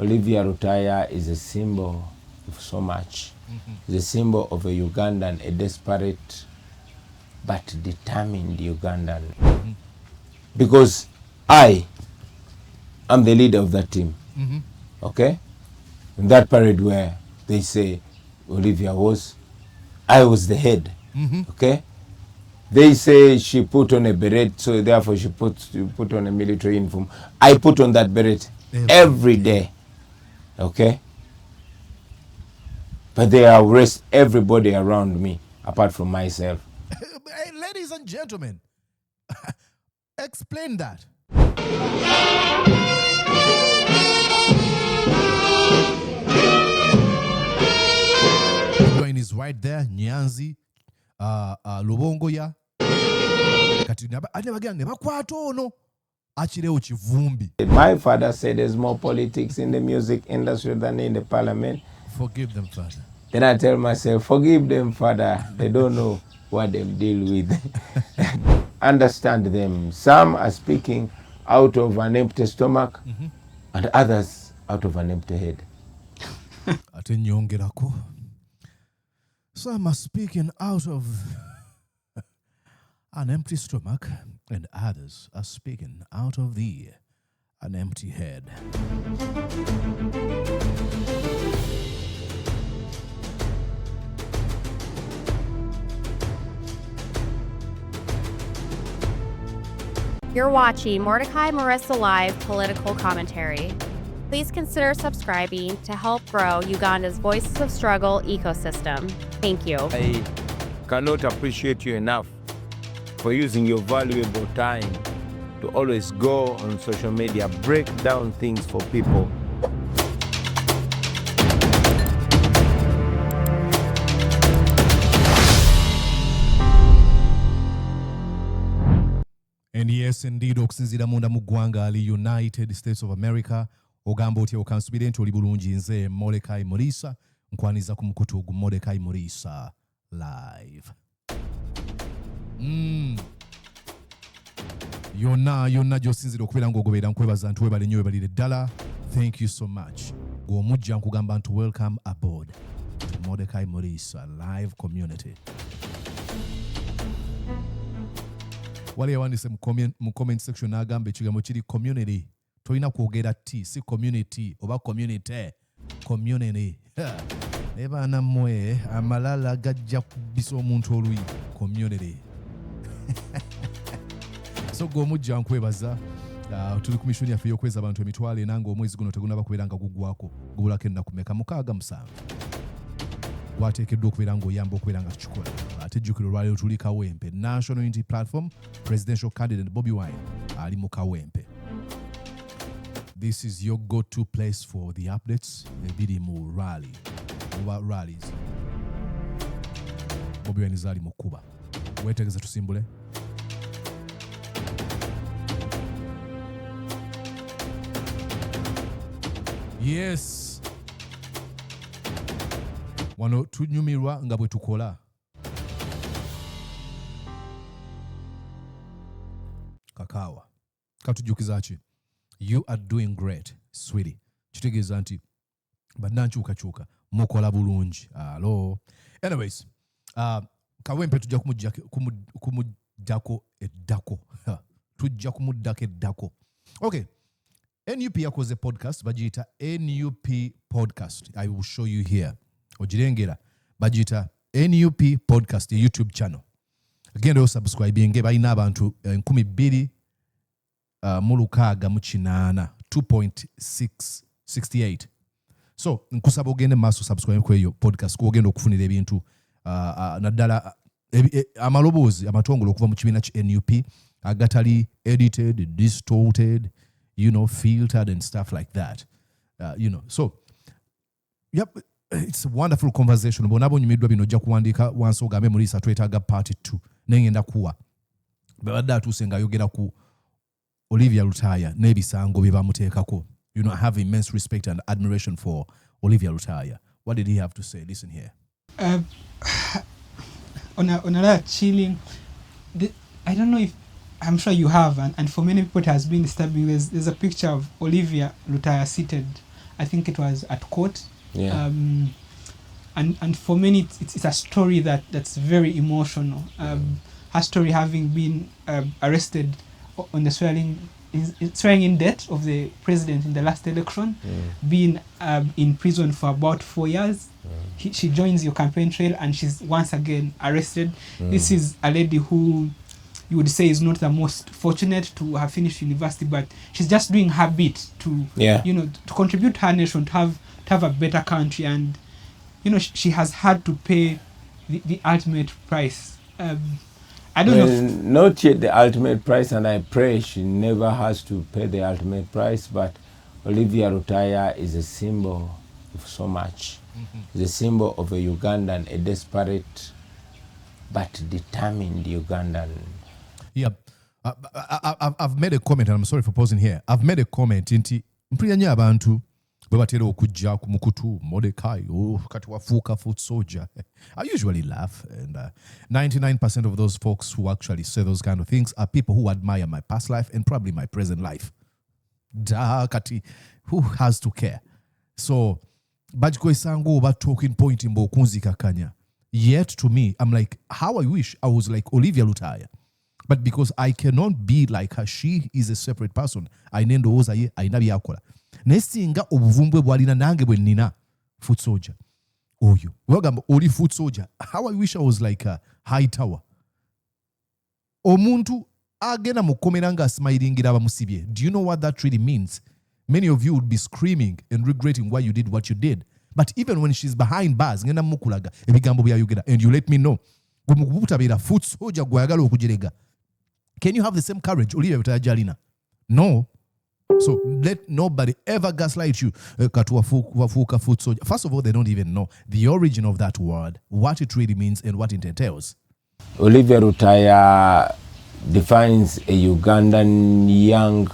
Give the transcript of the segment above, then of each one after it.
Olivia Rutaya is a symbol of so much. It's a symbol of a Ugandan, a desperate but determined Ugandan. Because I am the leader of that team. Okay? In that parade where they say Olivia was, I was the head. Okay? They say she put on a beret, so therefore she put on a military uniform. I put on that beret every day. Okay? But they arrest everybody around me, apart from myself. Hey, ladies and gentlemen, explain that. Bobi Wine is right there, Nyanzi, Lubongo ya. My father said there's more politics in the music industry than in the parliament. Forgive them, Father. Then I tell myself, forgive them, Father. They don't know what they deal with. Understand them. Some are speaking out of an empty stomach, and others out of an empty head. Some are speaking out of an empty stomach, and others are speaking out of an empty head. You're watching Mordecai Marissa Live Political Commentary. Please consider subscribing to help grow Uganda's Voices of Struggle ecosystem. Thank you. I cannot appreciate you enough for using your valuable time to always go on social media, break down things for people. And yes, indeed, okusinzira munda mu ggwanga ali United States of America, ogamba otya okansubire nti oli bulungi nze Mordecai Marissa, nkwaniza ku mukutu gu Mordecai Marissa Live. Yonna gy'osinzira okubeera ng'ogoberera nkwebaza nti webale nnyo webalire ddala. Thank you so much. Gw'omujja nkugamba nti welcome aboard to Mordecai Marissa Live Community. Wale yawandise mu comment section n'agamba ekigambo kiri community. Tolina kwogera T, si community oba community. Community. Ne baana mmwe amalala gajja kubisa omuntu oluyi. Community. So gw'omujja nkwebaza. Tuli ku mission yaffe y'okweza abantu emitwalo enanga omwezi guno tegunaba kubeera nga gugwako. Gubulako ennaku mmeka 6-7. Wateekeddwa okubeera ng'oyamba okubeera nga tukikola. Ate jjukira olwaleero tuli Kawempe National Unity Platform, Presidential Candidate Bobi Wine ali mu Kawempe. This is your go-to place for the updates. Ebiri mu rally. Oba rallies. Bobi Wine zali mu kuba. Weetegeze tusimbule. Yes. Wano tunyumirwa nga bwe tukola. Kakawa. Katujukiza ki? You are doing great, sweetie. Kitegeeza nti bannankyukakyuka mukola bulungi. Alo. Anyways, Kawempe tujja kumuddako eddako. Tujja kumuddako eddako. Okay. NUP yakoze podcast bagiyita NUP podcast. I will show you here. Ojirengera bagiyita NUP podcast YouTube channel. Agenda osubscribinge balina abantu 2,668 2.668. So nkusaba ogende maaso subscribe ku eyo podcast ku ogenda okufunira ebintu naddala amaloboozi amatongole okuva mu kibiina ki NUP agatali edited, distorted, filtered and stuff like that. So yep, it's a wonderful conversation. Bonabo nyumiddwa bino ojja kuwandiika wansi ogambe Marissa twetaaga part 2 nengenda kuwa babadde atuuse ng'ayogera ku Olivia Lutaaya n'ebisango bye bamuteekako. I have immense respect and admiration for Olivia Lutaya. What did he have to say? Listen here. On a chilling, I don't know if, I'm sure you have, and for many people it has been disturbing. There's a picture of Olivia Lutaya seated I think it was at court. Yeah. And for many, it's a story that's very emotional. Her story having been arrested on the swearing in death of the president in the last election, being in prison for about 4 years. She joins your campaign trail and she's once again arrested. This is a lady who you would say is not the most fortunate to have finished university, but she's just doing her bit to to contribute to her nation, to have a better country. And she has had to pay the ultimate price. I don't know. Not yet the ultimate price, and I pray she never has to pay the ultimate price, but Olivia Rutaya is a symbol of so much. It's a symbol of a Ugandan, a desperate but determined Ugandan. Yeah. I've made a comment, and I'm sorry for pausing here. I've made a comment inti mpulira abantu bwe batera okujja ku mukutu Mordecai kati wafuuka foot soldier. I usually laugh, and 99% of those folks who actually say those kind of things are people who admire my past life and probably my present life. Kati, who has to care? So bajikwesango oba talking point mbo okunzikakanya. Yet to me, I'm like, how I wish I was like Olivia Lutaaya. But because I cannot be like her, she is a separate person. Ainendowooza ye ayina byakola. Nesinga obuvumbwe bwalina nange bwe nina foot soldier. Oyo. Wagamba oli foot soldier. How I wish I was like a high tower. Omuntu agenda mukomera nga smilingira abamusibye. Do you know what that really means? Many of you would be screaming and regretting why you did what you did. But even when she's behind bars, ngenda mukulaga ebigambo bya Uganda, and you let me know. Gwe mukubutabira foot soldier gwayagala okujirega. Can you have the same courage, Olivia Rutaya Jalina? No. So let nobody ever gaslight you. Katuwafuka foot soldier. First of all, they don't even know the origin of that word, what it really means, and what it entails. Olivia Rutaya defines a Ugandan young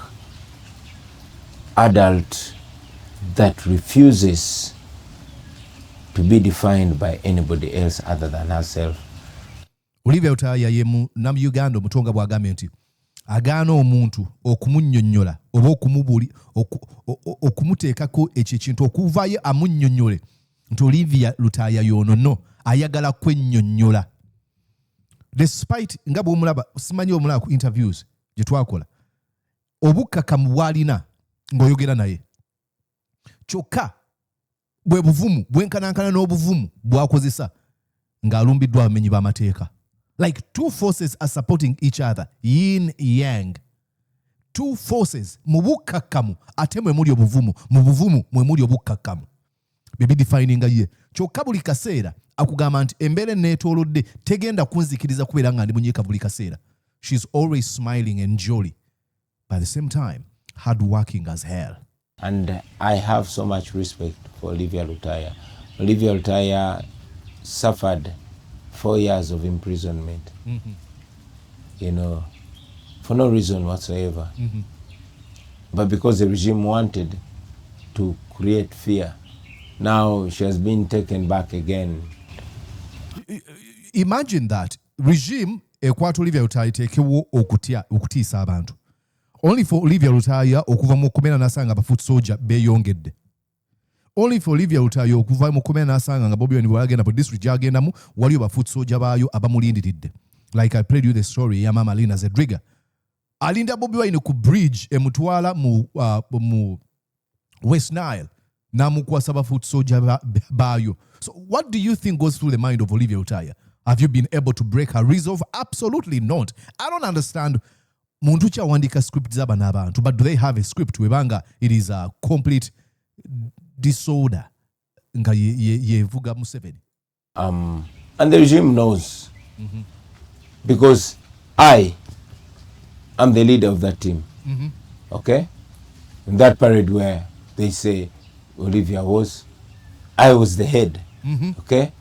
adult that refuses to be defined by anybody else other than herself. Olivia Rutaya yemu nam Uganda omutonga bw'agambye nti agaana omuntu okumunnyonnyola oba okumubuli okumuteekako ekyo ekintu okuvaayo amunnyonnyole nti Olivia Rutaya y'ono no ayagala kwennyonnyola. Despite nga bw'omulaba simanyi omulaba ku interviews gye twakola obukkakkamu bw'alina ng'oyogera naye kyokka bwe buvumu bwenkanankana n'obuvumu bw'akozesa ng'alumbiddwa abamenyi b'amateeka. Like two forces are supporting each other, yin yang. Two forces mu bukkakkamu ate mwe muli obuvumu, mu buvumu mwe muli obukkakkamu. Bibi defining ye. Kyokka buli kaseera akugamba nti embeera enneetoolodde tegenda kunzikiriza kubeera nga ndi munyiika buli kaseera. She's always smiling and jolly. By the same time, hard working as hell. And I have so much respect for Olivia Lutaya. Olivia Lutaya suffered 4 years of imprisonment, for no reason whatsoever. But because the regime wanted to create fear, now she has been taken back again. Imagine that. Regime ekwata Olivia Rutaya tekewo okutiisa abantu. Only for Olivia Rutaya okuva mu komera nasanga abafoot soldier beyongedde. Only for Olivia Rutaya okuva mu komera nasanga nga Bobi Wine bwagenda mu district yagendamu waliyo bafoot soldier baayo abamulindiridde. Like I played you the story ya Mama Lina Zedriga. Alinda Bobi Wine ku bridge emutwala mu West Nile namukwasa abafoot soldier baayo. So what do you think goes through the mind of Olivia Rutaya? Have you been able to break her resolve? Absolutely not. I don't understand. Muntu kyawandika script zaba n'abantu, but do they have a script webanga it is a complete disorder nga yevuga Museveni? And the regime knows, because I am the leader of that team. Okay, in that parade where they say Olivia was, I was the head. Okay,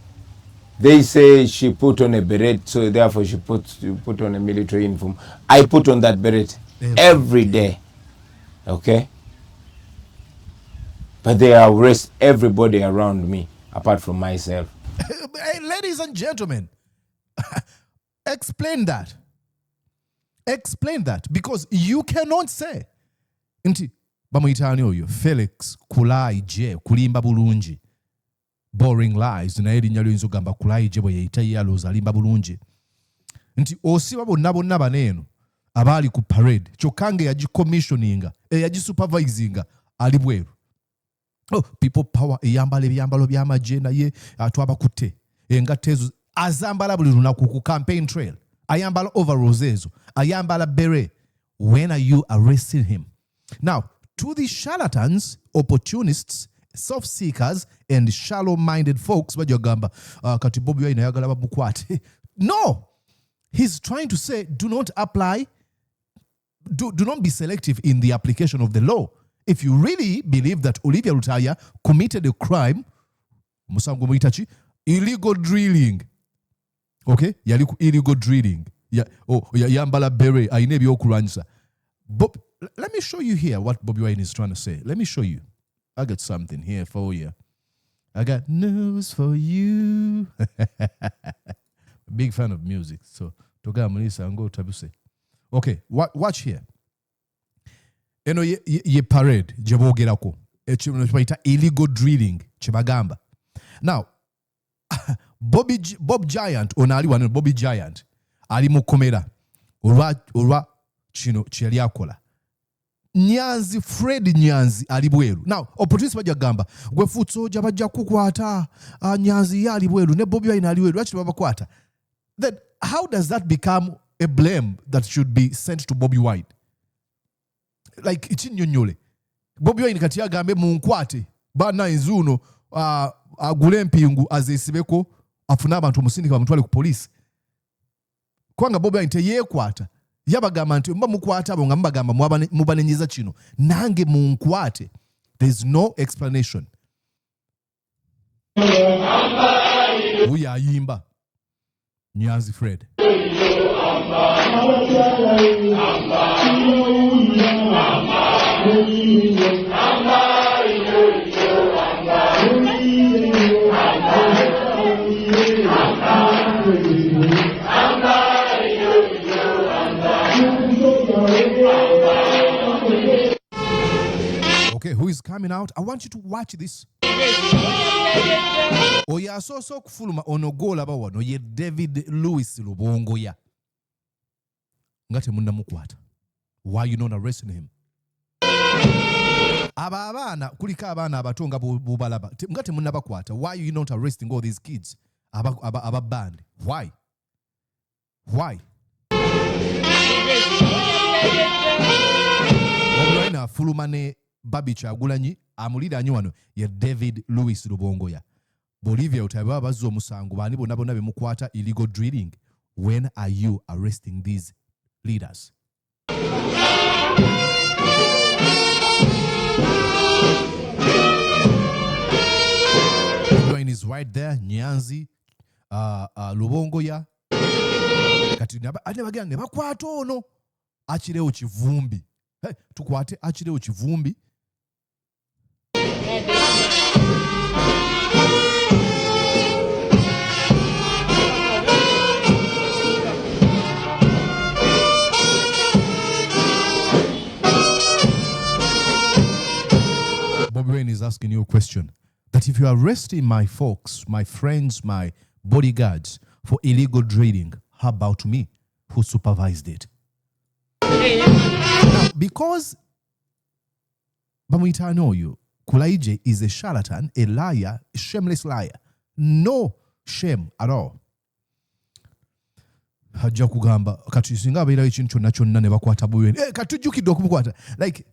they say she put on a beret, so therefore she put on a military uniform. I put on that beret every day. Okay, but they arrest everybody around me apart from myself. Hey, ladies and gentlemen, explain that. Explain that, because you cannot say nti bamuyitaani oyo Felix Kulaije kulimba bulungi boring lies naye erinnya lyoyinza okugamba Kulaije bwe yeyita yalooza alimba bulungi nti osiba bonna baneeno abaali ku parade kyokka nga eyagicommissioninga eyagisupervisinga ali bweru. People power eyambala ebyambalo by'amagye naye atwabakutte engatta ezo azambala buli lunaku ku campaign trail ayambala overalls ezo ayambala beret. When are you arresting him? Now, to the charlatans, opportunists, self-seekers, and shallow-minded folks, bajagamba kati Bobi Wine ayagala bamukwate. No! He's trying to say, do not apply, do not be selective in the application of the law. If you really believe that Olivia Rutaya committed a crime, musango muitachi, illegal drilling. Okay? Illegal drilling. Yambala beret, ayine byokulwanyisa. Bob, let me show you here what Bobi Wine is trying to say. Let me show you. I got something here for you. I got news for you. Big fan of music. So, toga mulisa ngo tabuse. Okay, watch here. Eno ye parade jebogerako. Echibaita illegal drilling chibagamba. Now, Bob Giant onali wano Bobi Giant ali mukomera olwa chino kyali akola. Nyanzi Fred Nyanzi ali bweru. Now, opportunity bajja gamba gwe futsoja bajja kukwata Nyanzi yali bweru ne Bobi Wine ali bweru lwaki babakwata. Then how does that become a blame that should be sent to Bobi Wine? Like ichinyonyole. Bobi Wine kati agambe munkwate bana inzuno agule empingu azesibeko afuna abantu musindika bamutwale ku police. Kwanga Bobi Wine teyekwata yabagamba nti mba mukwata abo nga mbagamba mubanenyiza kino nange munkwate. There's no explanation. Uya ayimba Nyanzi Fred. Okay, who is coming out? I want you to watch this. Oya so kufuluma onogola ba wano ye David Louis Lubongoya. Ngate munna mukwata. Why you not arresting him? Abana kulika abana abatonga bubalaba. Ngate munna bakwata. Why you not arresting all these kids? Aba band. Why? Obulaina fulumane Babi Kyagulanyi amulira nyo wano ye David Louis Lubongoya. Olivia Rutaya bazzo musango bani bonna bemukwata illegal drilling. When are you arresting these leaders? Wine is right there. Nyanzi Lubongoya kati bagenda ne bakwata ono akireo kivumbi. Tukwate akireo kivumbi. Bobi Wine is asking you a question. That if you are arresting my folks, my friends, my bodyguards for illegal drilling, how about me, who supervised it? Now, because Bamwita know you, Kulaije is a charlatan, a liar, a shameless liar. No shame at all. Hajja kugamba kati singa abeera ekintu kyonna ne bakwata Bobi Wine. Katujjukidde okumukwata. Like,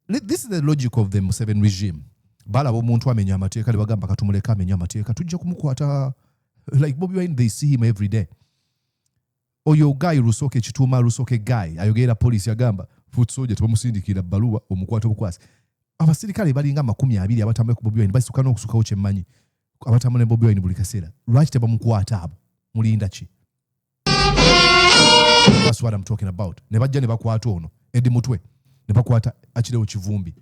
this is the logic of the Museveni regime. Balaba omuntu amenya amateeka ne bagamba katumuleka amenya amateeka tujja kumukwata. Like Bobi Wine, they see him every day. Oyo guy Rusoke Chituma Rusoke guy ayogera police yagamba foot soldier tebamusindikira baluwa omukwata obukwasi. Abasirikale balinga 20 abatamwe ku Bobi Wine basukka n'okusukawo kyemmanyi abatamwe ne Bobi Wine buli kaseera. Lwaki tebamukwata abo mulinda ki? That's what I'm talking about. Ne bajja ne bakwata ono Edi Mutwe ne bakwata akireo kivumbi.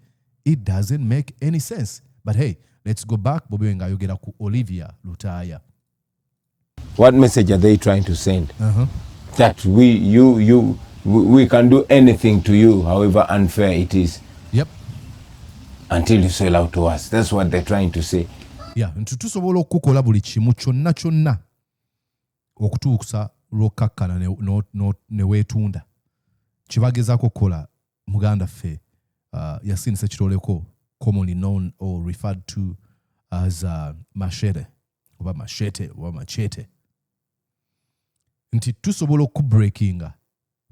It doesn't make any sense. But hey, let's go back. Bobi Wine ayogera ku Olivia Lutaaya. What message are they trying to send? That we can do anything to you, however unfair it is. Yep. until you sell out to us. That's what they're trying to say. Yeah, nti tusobola okukola buli kimu kyonna kyonna okutuusa lw'okkakkana ne weetunda. Kibagezaako kukola muganda ffe yasinisa ekitoleko commonly known or referred to as machete oba machete. Nti tusobola okubreakinga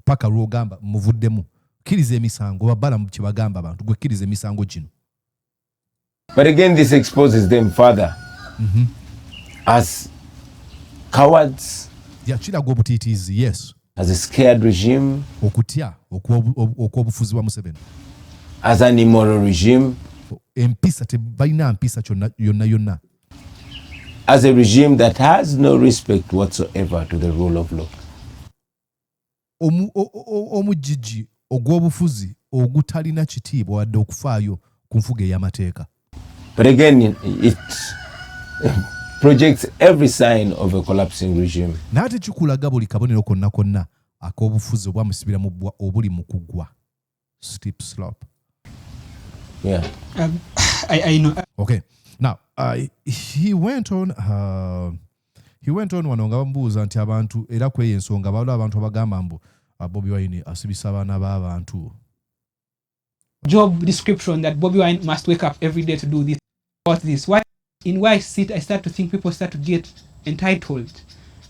paka lw'ogamba muvuddemu kkiriza emisango babbala mu kibagamba abantu gwe kkiriza emisango gino. But again, this exposes them further as cowards, Kiraga obutiitiizi, yes, as a scared regime, okutya okw'obufuzi bwa Museveni, as an immoral regime, empisa tebalina mpisa yonna, as a regime that has no respect whatsoever to the rule of law. Omujiji ogw'obufuzi ogutalina kitiibwa wadde okufaayo ku nfuga ey'amateeka. But again, it projects every sign of a collapsing regime. N'ate kikulaga buli kabonero konna ak'obufuzi obwamusibira mu bbwa obuli mu kuggwa. Steep slope. Yeah. I know. Okay. Now, he went on wano nga bamubuuza nti abantu era kweyo ensonga baliwo abantu abagamba mbu Bobi Wine asibisa abaana b'abantu. Job description that Bobi Wine must wake up every day to do this. About this, why I start to think people start to get entitled.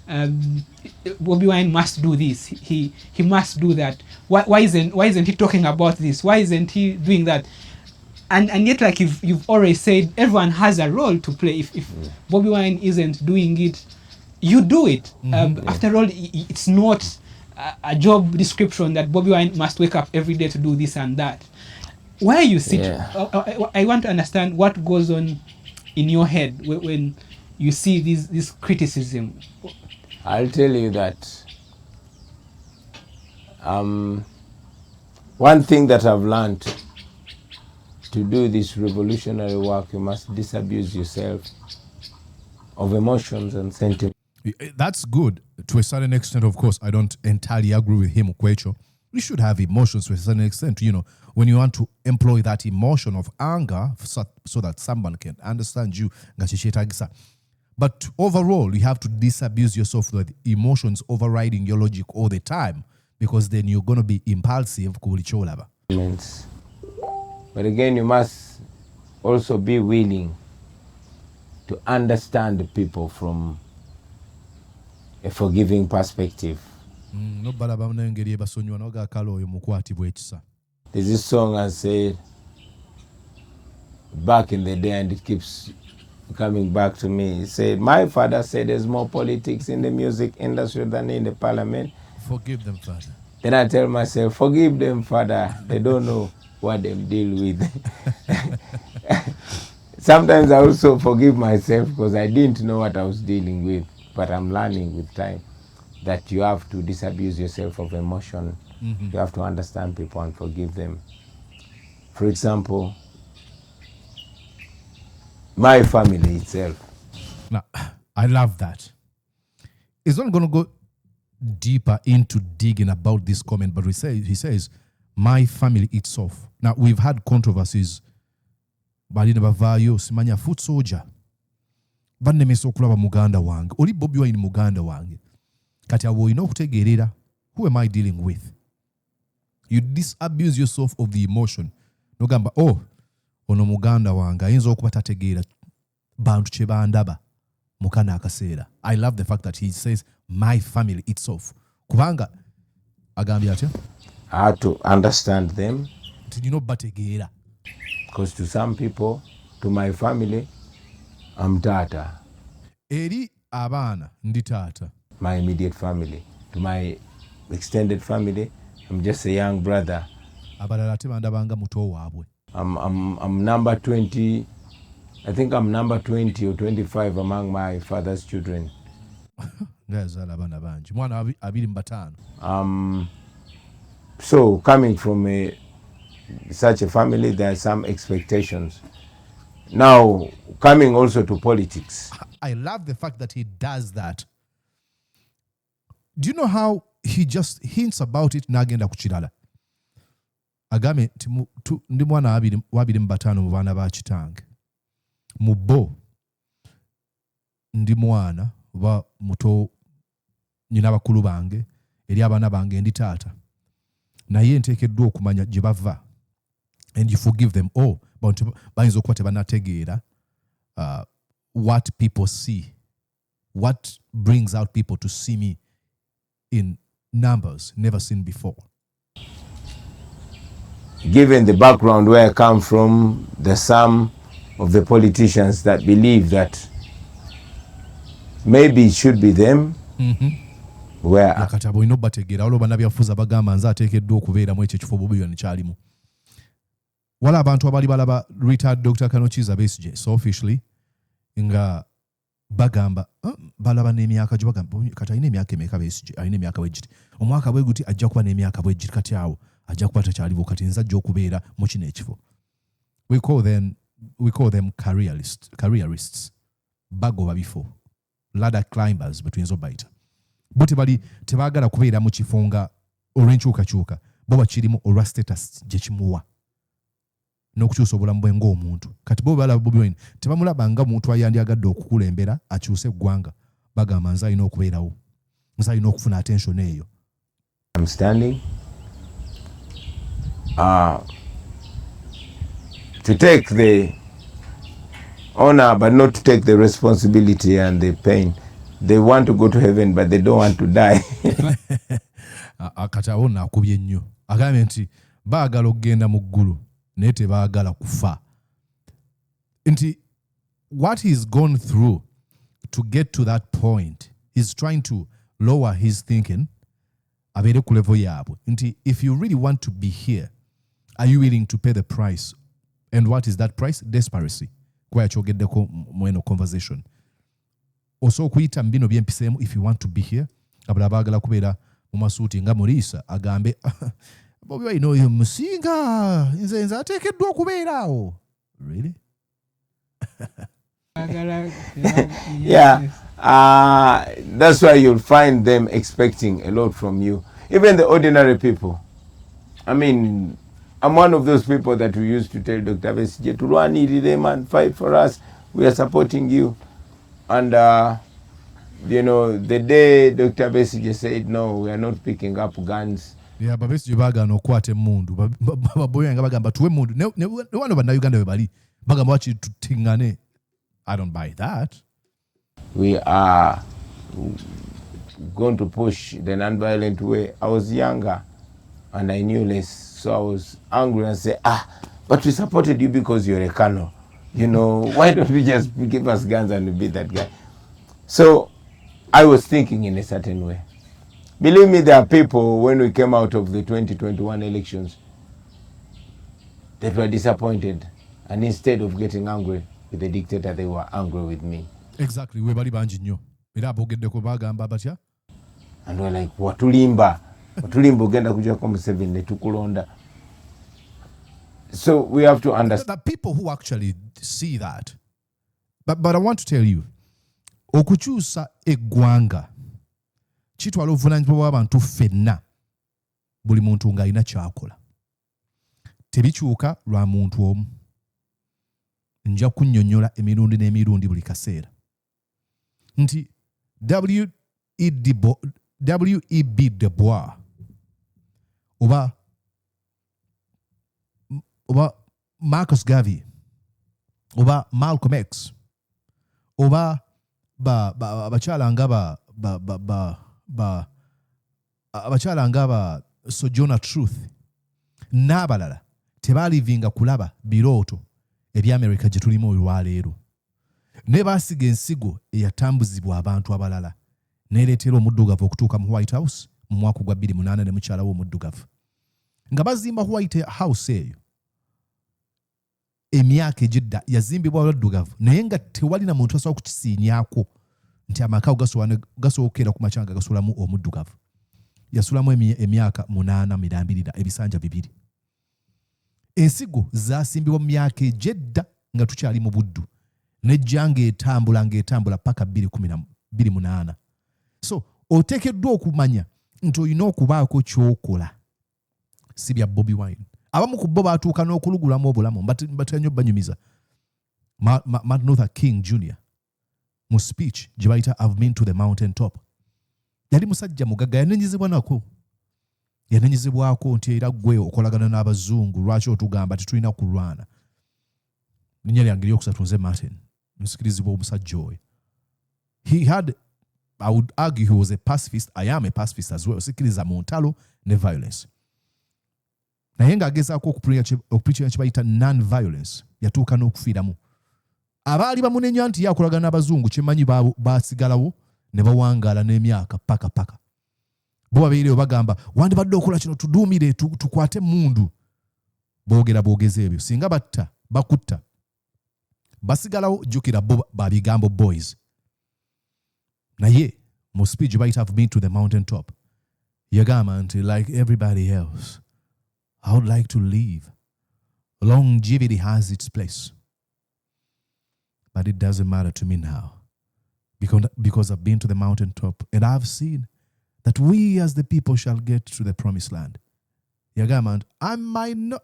Bobi Wine must do this. He must do that. Why isn't he talking about this? Why isn't he doing that? And yet, like you've already said, everyone has a role to play. If Bobi Wine isn't doing it, you do it. After all, it's not a job description that Bobi Wine must wake up every day to do this and that. Where you sit, I want to understand what goes on in your head when you see this criticism. I'll tell you that one thing that I've learned to do this revolutionary work, you must disabuse yourself of emotions and sentiments. That's good to a certain extent, of course. I don't entirely agree with him, Kwecho. You should have emotions to a certain extent, when you want to employ that emotion of anger so that someone can understand you. But overall, you have to disabuse yourself with emotions overriding your logic all the time, because then you're going to be impulsive. But again, you must also be willing to understand the people from a forgiving perspective. There's this song I said back in the day, and it keeps coming back to me. It said, my father said there's more politics in the music industry than in the parliament. Forgive them, Father. Then I tell myself, forgive them, Father. They don't know what they deal with. Sometimes I also forgive myself because I didn't know what I was dealing with. But I'm learning with time that you have to disabuse yourself of emotion. You have to understand people and forgive them. For example, my family itself. Now, I love that. He's not going to go deeper into digging about this comment, but he says, my family itself. Now, we've had controversies. Balina bavayo simanya foot soldier. Bannemesa okulaba muganda wange. Oli Bobi Wine muganda wange. Kati awo olina okutegeerera. Who am I dealing with? You disabuse yourself of the emotion. Nogamba, ono muganda wange ayinza okuba tategeera bantu kye bandaba mukana akaseera. I love the fact that he says my family itself. Kubanga agambye atya? I had to understand them. Bategeera. Because to some people, to my family, I'm tata. Eri abaana ndi tata. My immediate family. To my extended family, I'm just a young brother. Abalala ate bandabanga muto waabwe. I'm number 20. I think I'm number 20 or 25 among my father's children. Ngazaala abaana bangi. Mwana 25. So coming from such a family, there are some expectations. Now, coming also to politics. I love the fact that he does that. Do you know how he just hints about it nagenda kuchirala? agambye nti ndi mwana wabiri mu bataano mu baana ba kitange. Mu bo ndi mwana oba muto nyina bakulu bange eri abaana bange ndi taata. Naye nteekeddwa okumanya gye bava. And you forgive them all. Bayinza okuba tebanategeera what people see. What brings out people to see me in numbers never seen before. Given the background where I come from, the sum of the politicians that believe that maybe it should be them, where yakatabo ino bategeera olwo bannabyafuzi bagamba nze ateekeddwa okubeera mu ekyo ekifo Bobi Wine kyalimu. Wala abantu abali balaba retired Dr. Kanochiza Besigye selfishly nga bagamba balaba n'emyaka gye bagamba kati alina emyaka emeka Besigye alina emyaka bwegiti omwaka bwe guti ajja kuba n'emyaka bwegiti kati awo ajja kuba takyaliwo kati nze ajja okubeera mu kino ekifo. We call them careerists. Bagoba bifo. Ladder climbers between bayita. Bo tebaagala kubeera mu kifo nga olw'enkyukakyuka bo bakirimu olwa status gye kimuwa n'okukyusa obulamu bwe ng'omuntu. Kati bo balaba Bobi Wine tebamulaba nga muntu ayandyagadde okukulembera akyuse eggwanga. Bagamba nze alina okubeerawo, nze alina okufuna attention eyo. I'm standing to take the honor but not to take the responsibility and the pain. They want to go to heaven but they don't want to die. Kati awo nakubye nnyo. Agambye nti baagala okugenda mu ggulu naye tebaagala kufa. Nti what he's gone through to get to that point, he's trying to lower his thinking abeere ku level yaabwe. Nti if you really want to be here, are you willing to pay the price? And what is that price? Desperation. Kwa yakyogeddeko mu eno conversation. Also okuyita mbino byempiseemu if you want to be here. Abala baagala kubeera mu masuuti nga Mulisa agambe Bobi Wine oyo musinga nze ateekeddwa okubeeraawo. Really? Yeah. That's why you'll find them expecting a lot from you. Even the ordinary people. I mean, I'm one of those people that we used to tell Dr. Besigye to run them and fight for us. We are supporting you. And, the day Dr. Besigye said, no, we are not picking up guns. Yeah, but Besigye bagana okwata emmundu. Bobi Wine bagamba tuwe emmundu. Ne wano bannayuganda we bali. Bagamba wakiri tutingane. I don't buy that. We are going to push the non-violent way. I was younger and I knew less. So I was angry and said, but we supported you because you're a colonel. Why don't we just give us guns and beat that guy? So I was thinking in a certain way. Believe me, there are people, when we came out of the 2021 elections, that were disappointed. And instead of getting angry with the dictator, they were angry with me. Exactly. We bali banji nnyo. Era abogeddeko bagamba batya? And we're like, watulimba ogenda kujja kwa Museveni ne tukulonda. So we have to understand. The people who actually see that. But I want to tell you, okukyusa eggwanga kitwala obuvunaanyizibwa bw'abantu ffenna buli muntu ng'alina kyakola. Tebikyuka lwa muntu omu. Nja kunnyonnyola emirundi n'emirundi buli kaseera. Nti W.E.B. Du Bois oba Marcus Garvey oba Malcolm X oba abakyala nga ba Sojourner Truth n'abalala tebalivinga kulaba birooto eby'Amerika gye tulimu olwaleero. Ne baasiga ensigo eyatambuzibwa abantu abalala n'ereetera omuddugavu okutuuka mu White House mu mwaka gwa 2008 ne mukyala we omuddugavu. Nga bazimba White House eyo emyaka egidda yazimbibwa abaddugavu naye nga tewalina muntu asobola kukisiinyako nti amaka gasookera ku macanga gasulamu omuddugavu. Yasulamu emyaka 8 mirambirira ebisanja 2. Ensigo zaasimbibwa mu myaka egyedda nga tukyali mu buddu nejjanga etambula paka 2018. So oteekeddwa okumanya nti olina okubaako ky'okola si bya Bobi Wine. abamu ku bo baatuuka n'okulugulamu obulamu batannyo banyumiza. Martin Luther King Jr. mu speech gye bayita I've been to the mountain top. Yali musajja mugagga yanenyezebwako nti era gwe okolagana n'abazungu lwaki otugamba tetulina kulwana. Linnya lyange eryokusatu nze Martin. Musikirizibwa omusajja oyo. He had, I would argue he was a pacifist. I am a pacifist as well. Sikiriza mu ntalo ne violence. Naye ng'agezaako okupreacha kye bayita nonviolence yatuuka n'okufiiramu. Abaali bamunenya nti yakolagana n'abazungu kyemmanyi baasigalawo ne bawangaala n'emyaka paka. Bo babeereyo bagamba wandibadde okola kino tuduumire tukwate mundu. Boogezi ebyo. Singa bakutta. Basigalawo jjukira bo babigambo boys. Naye mu speech bayita have been to the mountain top. Yagamba nti like everybody else, I would like to live. Longevity has its place. But it doesn't matter to me now. Because I've been to the mountain top and I've seen that we as the people shall get to the promised land. Yagamba nti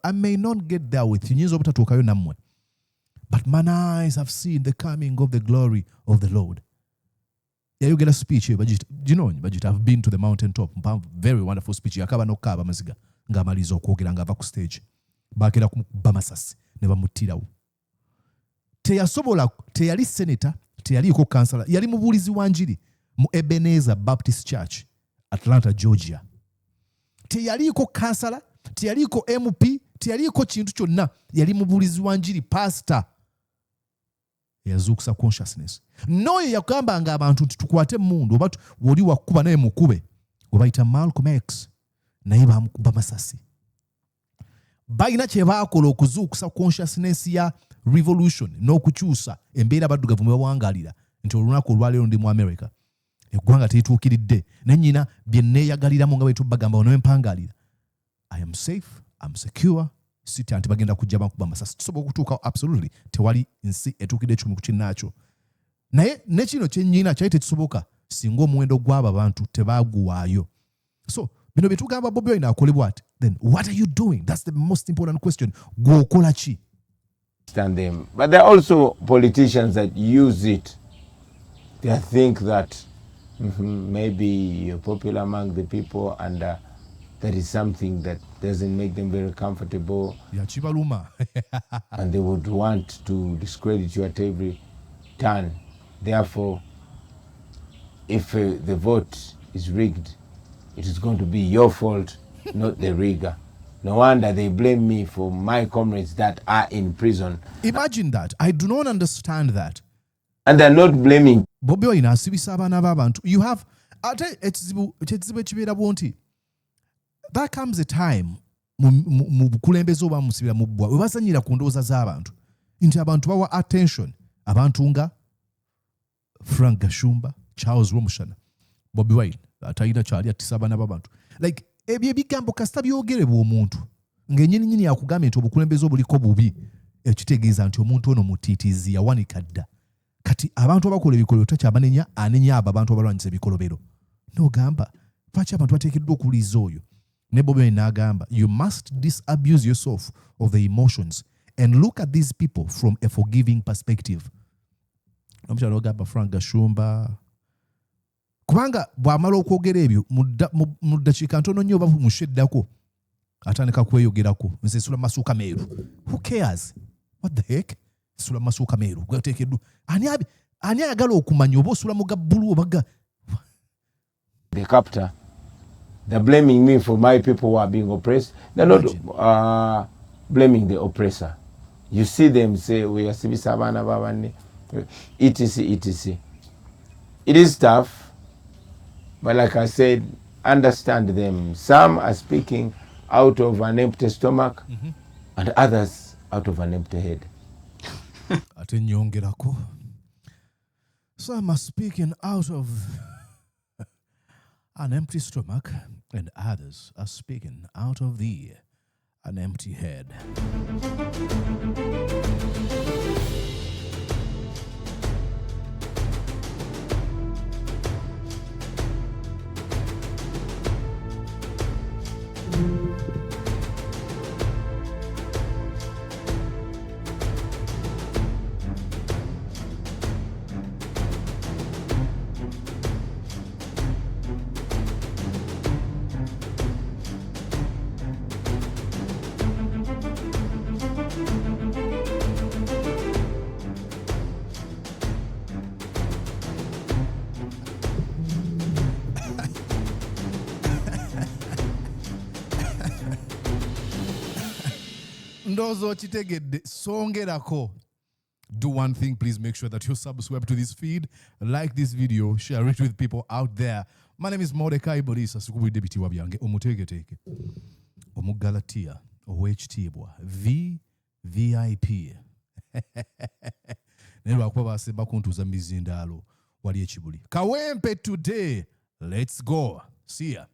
I may not get there with you. Nyinza obutatuukayo nammwe. But mine eyes have seen the coming of the glory of the Lord. Yeah, you get a speech here, but I've been to the mountain top. Very wonderful speech. Yakaba n'okkaaba amaziga ng'amaliza okwogera ng'ava ku stage. Baakera kumukuba amasasi ne bamuttirawo. Teyali senator, teyaliiko kansala, yali mubuulizi wa njiri mu Ebenezer Baptist Church, Atlanta, Georgia. Teyaliiko kansala, teyaliiko MP, teyaliiko kintu kyonna, yali mubuulizi wa njiri, pastor. Yazuukusa consciousness. N'oyo yakugambanga abantu nti tukwate mundu oba woli wakuba naye mukube. Gwe bayita Malcolm X. Naye baamukuba masasi. Balina kye baakola okuzuukusa consciousness ya revolution n'okukyusa embeera abaddugavu mwe bawangaalira nti olunaku olwaleero ndi mu America. Eggwanga terituukiridde. Ne nnyina bye neeyagaliramu nga bwe tubagamba ono empangaalira. I am safe, I'm secure. Siti anti bagenda kujja bakuba masasi. Tusobola okutuuka absolutely tewali nsi etuukidde ekimu ku kinnaakyo. Naye ne kino kyennyina kyali tekisoboka singa omuwendo gw'abo abantu tebaaguwaayo. So bino bye tugamba Bobi Wine akolebwa ati. Then what are you doing? That's the most important question. Gw'okola ki? Them. But there are also politicians that use it. They think that maybe you're popular among the people and that is something that doesn't make them very comfortable. And they would want to discredit you at every turn. Therefore, if the vote is rigged, it is going to be your fault, not the rigger. No wonder they blame me for my comrades that are in prison. Imagine that. I do not understand that. And they're not blaming. Bobi Wine asibisa abaana b'abantu. You have ekizibu ekibeera bwonti. There comes a time mu bukulembeze oba musibira mu bbwa we basanyira ku ndowooza z'abantu nti abantu bawa attention abantu nga Frank Gashumba, Charles Romushana, Bobi Wine atalina kyali atisa abaana b'abantu. Like ebyo ebigambo kasita byogerebwa omuntu ng'ennyini akugambye nti obukulembeze obuliko bubi ekitegeeza nti omuntu ono mutiitiizi yawanika dda. Kati abantu abakola ebikolobero takyabanenya anenya abo abantu abalwanyisa ebikolobero. N'ogamba lwaki abantu bateekeddwa okuwuliriza oyo? Ne Bobi Wine n'agamba you must disabuse yourself of the emotions and look at these people from a forgiving perspective. Omukyala ogamba Frank Gashumba kubanga bw'amala okwogera ebyo mu ddakiika ntono nnyo oba musheddako atandika kweyogerako nze nsula masuuka meeru. Who cares? What the heck? Nsula masuuka meeru gateekeddwa ani ayagala okumanya oba osula mu ga bbulu oba the captor. They're blaming me for my people who are being oppressed. They're not blaming the oppressor. You see them say, we are Sibisabana Babani, etc. It is tough, but like I said, understand them. Some are speaking out of an empty stomach, and others out of an empty head. Some are speaking out of an empty stomach, and others are speaking out of an empty head. ndozo chitegedde songerako. Do one thing, please make sure that you subscribe to this feed, like this video, share it with people out there. My name is Mordecai Borisa, sikubulidde bitibwa byange omuteeketeeke omugalatia ow'ekitiibwa VIP. Naye lwakuba basemba kuntuuza mu mizindaalo wali ekibuli. Kawempe today. Let's go. See ya.